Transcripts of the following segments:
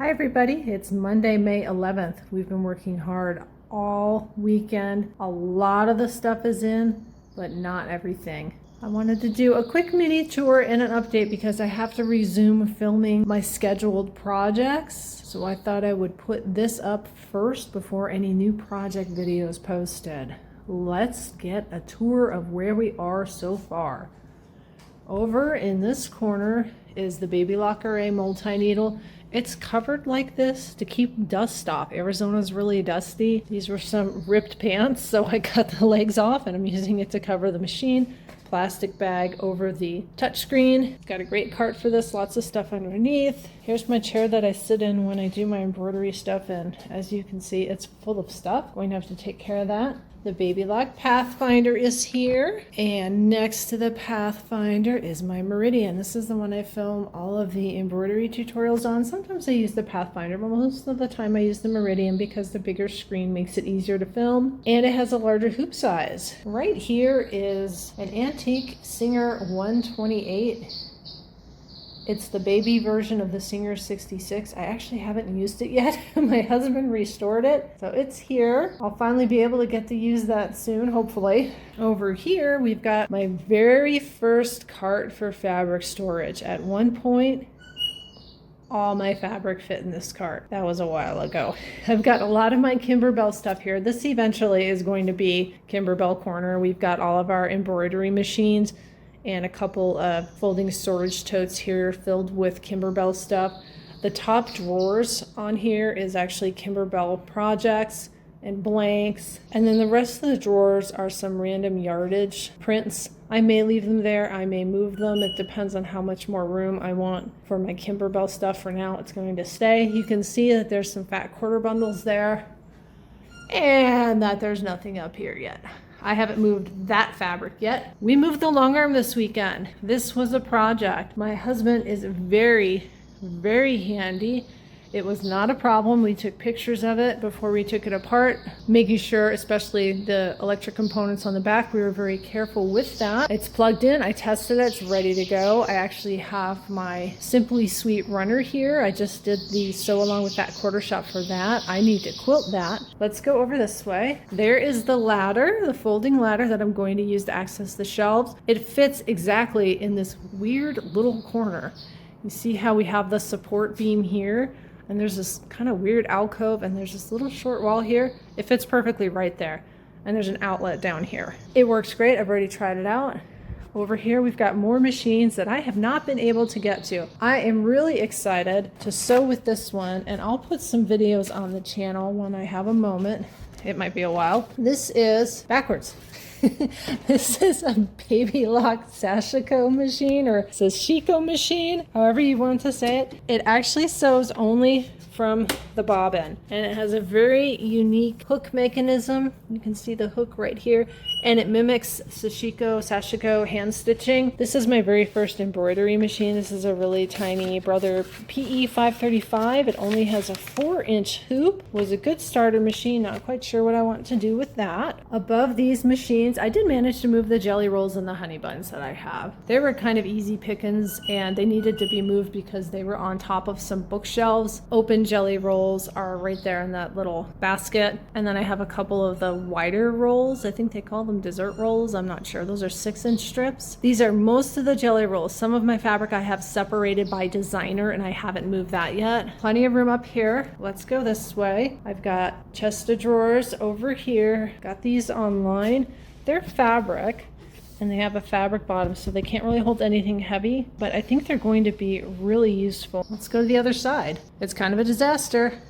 Hi everybody, it's Monday, May 11th. We've been working hard all weekend. A lot of the stuff is in, but not everything. I wanted to do a quick mini tour and an update because I have to resume filming my scheduled projects. So I thought I would put this up first before any new project videos posted. Let's get a tour of where we are so far. Over in this corner is the Baby Lock Array multi-needle. It's covered like this to keep dust off. Arizona's really dusty. These were some ripped pants, so I cut the legs off and I'm using it to cover the machine. Plastic bag over the touchscreen. It's got a great cart for this, lots of stuff underneath. Here's my chair that I sit in when I do my embroidery stuff, and as you can see, it's full of stuff. Going to have to take care of that. The Baby Lock Pathfinder is here, and next to the Pathfinder is my Meridian. This is the one I film all of the embroidery tutorials on. Sometimes I use the Pathfinder, but most of the time I use the Meridian because the bigger screen makes it easier to film, and it has a larger hoop size. Right here is an antique Singer 128. It's the baby version of the Singer 66. I actually haven't used it yet. My husband restored it, so it's here. I'll finally be able to get to use that soon, hopefully. Over here, we've got my very first cart for fabric storage. At one point, all my fabric fit in this cart. That was a while ago. I've got a lot of my Kimberbell stuff here. This eventually is going to be Kimberbell Corner. We've got all of our embroidery machines and a couple of folding storage totes here filled with Kimberbell stuff. The top drawers on here is actually Kimberbell projects and blanks. And then the rest of the drawers are some random yardage prints. I may leave them there, I may move them. It depends on how much more room I want for my Kimberbell stuff. For now, it's going to stay. You can see that there's some fat quarter bundles there and that there's nothing up here yet. I haven't moved that fabric yet. We moved the long arm this weekend. This was a project. My husband is very, very handy. It was not a problem. We took pictures of it before we took it apart, making sure, especially the electric components on the back, we were very careful with that. It's plugged in, I tested it, it's ready to go. I actually have my Simply Sweet runner here. I just did the sew along with that quarter shop for that. I need to quilt that. Let's go over this way. There is the ladder, the folding ladder that I'm going to use to access the shelves. It fits exactly in this weird little corner. You see how we have the support beam here? And there's this kind of weird alcove, and there's this little short wall here. It fits perfectly right there. And there's an outlet down here. It works great. I've already tried it out. Over here, we've got more machines that I have not been able to get to. I am really excited to sew with this one, and I'll put some videos on the channel when I have a moment. It might be a while. This is backwards. This is a Baby Lock Sashiko machine, or Sashiko machine, however you want to say it. It actually sews only from the bobbin, and it has a very unique hook mechanism. You can see the hook right here, and it mimics Sashiko hand stitching. This is my very first embroidery machine. This is a really tiny Brother PE 535. It only has a 4-inch hoop. It was a good starter machine. Not quite sure what I want to do with that. Above these machines, I did manage to move the jelly rolls and the honey buns that I have. They were kind of easy pickings, and they needed to be moved because they were on top of some bookshelves. Open jelly rolls are right there in that little basket, and then I have a couple of the wider rolls. I think they call them dessert rolls. I'm not sure. Those are 6-inch strips. These are most of the jelly rolls. Some of my fabric I have separated by designer, and I haven't moved that yet. Plenty of room up here. Let's go this way. I've got chest of drawers over here. Got these online. They're fabric, and they have a fabric bottom, so they can't really hold anything heavy, but I think they're going to be really useful. Let's go to the other side. It's kind of a disaster.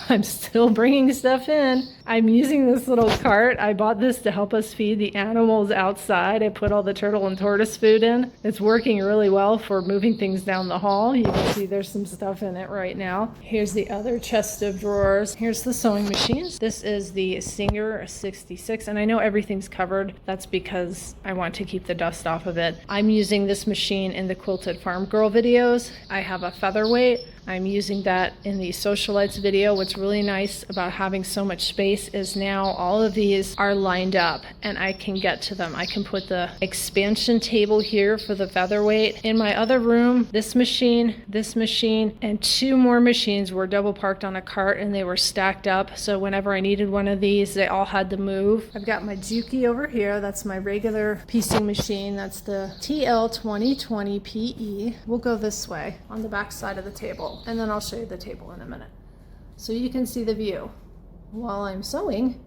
I'm still bringing stuff in. I'm using this little cart. I bought this to help us feed the animals outside. I put all the turtle and tortoise food in. It's working really well for moving things down the hall. You can see there's some stuff in it right now. Here's the other chest of drawers. Here's the sewing machines. This is the Singer 66, and I know everything's covered. That's because I want to keep the dust off of it. I'm using this machine in the Quilted Farm Girl videos. I have a featherweight. I'm using that in the Socialites video. What's really nice about having so much space space is now all of these are lined up and I can get to them. I can put the expansion table here for the featherweight. In my other room, this machine, and 2 more machines were double parked on a cart and they were stacked up. So whenever I needed one of these, they all had to move. I've got my Juki over here. That's my regular piecing machine. That's the TL2020 PE. We'll go this way on the back side of the table, and then I'll show you the table in a minute so you can see the view. While I'm sewing,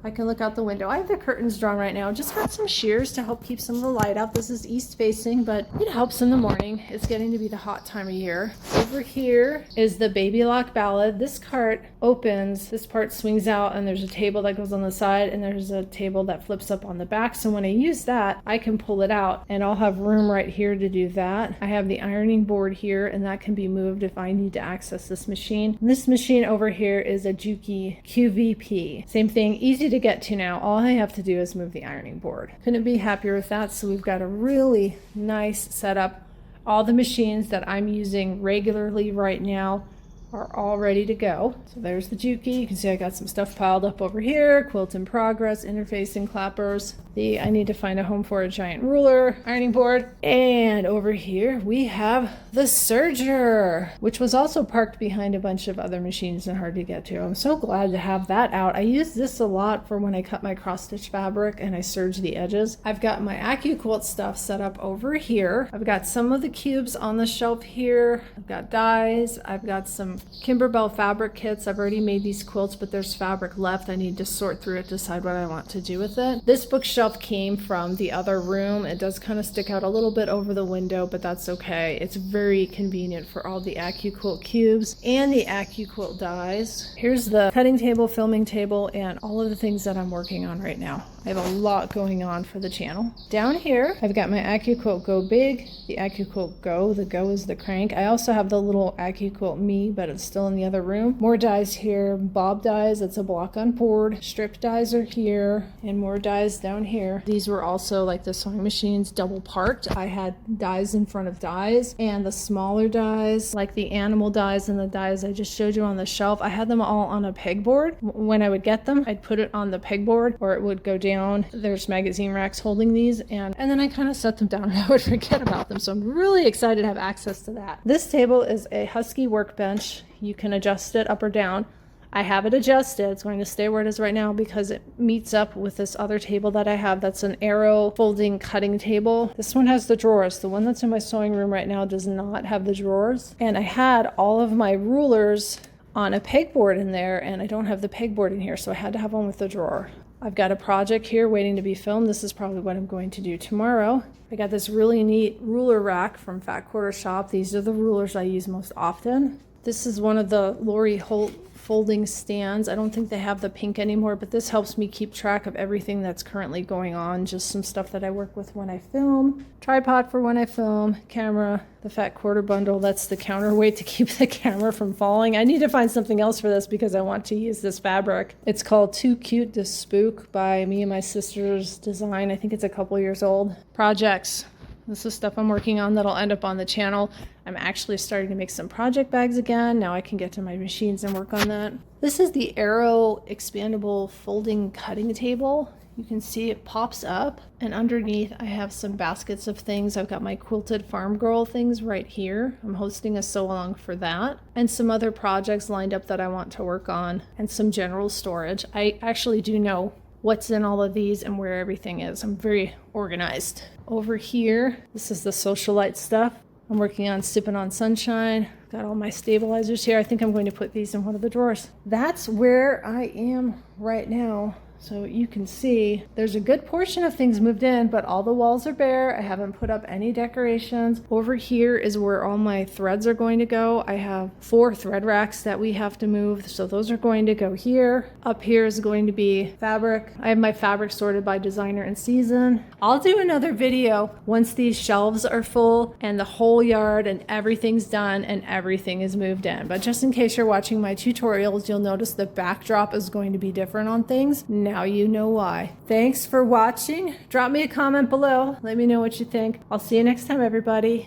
I can look out the window. I have the curtains drawn right now. Just got some shears to help keep some of the light out. This is east facing, but it helps in the morning. It's getting to be the hot time of year. Over here is the Baby Lock Ballad. This cart opens, this part swings out, and there's a table that goes on the side, and there's a table that flips up on the back. So when I use that, I can pull it out, and I'll have room right here to do that. I have the ironing board here, and that can be moved if I need to access this machine. And this machine over here is a Juki QVP. Same thing, easy to get to now. All I have to do is move the ironing board. Couldn't be happier with that. So we've got a really nice setup. All the machines that I'm using regularly right now are all ready to go. So there's the Juki. You can see I got some stuff piled up over here. Quilt in progress, interfacing clappers. I need to find a home for a giant ruler, ironing board. And over here we have the serger, which was also parked behind a bunch of other machines and hard to get to. I'm so glad to have that out. I use this a lot for when I cut my cross stitch fabric and I serge the edges. I've got my AccuQuilt stuff set up over here. I've got some of the cubes on the shelf here. I've got dies. I've got some Kimberbell fabric kits. I've already made these quilts, but there's fabric left. I need to sort through it, decide what I want to do with it. This bookshelf came from the other room. It does kind of stick out a little bit over the window, but that's okay. It's very convenient for all the AccuQuilt cubes and the AccuQuilt dies. Here's the cutting table, filming table, and all of the things that I'm working on right now. I have a lot going on for the channel. Down here, I've got my AccuQuilt Go Big, the AccuQuilt Go. The Go is the crank. I also have the little AccuQuilt Me, but it's still in the other room. More dies here. Bob dies, that's a block on board. Strip dies are here, and more dies down here. These were also, like the sewing machines, double parked. I had dies in front of dies, and the smaller dies, like the animal dies and the dies I just showed you on the shelf, I had them all on a pegboard. When I would get them, I'd put it on the pegboard, or it would go down. There's magazine racks holding these, and then I kind of set them down and I would forget about them. So I'm really excited to have access to that. This table is a Husky workbench. You can adjust it up or down. I have it adjusted. It's going to stay where it is right now because it meets up with this other table that I have. That's an Arrow folding cutting table. This one has the drawers. The one that's in my sewing room right now does not have the drawers. And I had all of my rulers on a pegboard in there, and I don't have the pegboard in here, so I had to have one with the drawer. I've got a project here waiting to be filmed. This is probably what I'm going to do tomorrow. I got this really neat ruler rack from Fat Quarter Shop. These are the rulers I use most often. This is one of the Lori Holt folding stands. I don't think they have the pink anymore, but this helps me keep track of everything that's currently going on. Just some stuff that I work with when I film. Tripod for when I film. Camera. The Fat Quarter bundle. That's the counterweight to keep the camera from falling. I need to find something else for this because I want to use this fabric. It's called Too Cute to Spook by me and my sister's design. I think it's a couple years old. Projects. This is stuff I'm working on that'll end up on the channel. I'm actually starting to make some project bags again. Now I can get to my machines and work on that. This is the Arrow expandable folding cutting table. You can see it pops up, and underneath I have some baskets of things. I've got my quilted farm girl things right here. I'm hosting a sew along for that, and some other projects lined up that I want to work on, and some general storage. I actually do know what's in all of these and where everything is. I'm very organized. Over here, this is the Socialite stuff. I'm working on Sippin' on Sunshine. Got all my stabilizers here. I think I'm going to put these in one of the drawers. That's where I am right now. So you can see there's a good portion of things moved in, but all the walls are bare. I haven't put up any decorations. Over here is where all my threads are going to go. I have 4 thread racks that we have to move, so those are going to go here. Up here is going to be fabric. I have my fabric sorted by designer and season. I'll do another video once these shelves are full and the whole yard and everything's done and everything is moved in. But just in case you're watching my tutorials, you'll notice the backdrop is going to be different on things. Now you know why. Thanks for watching. Drop me a comment below. Let me know what you think. I'll see you next time, everybody.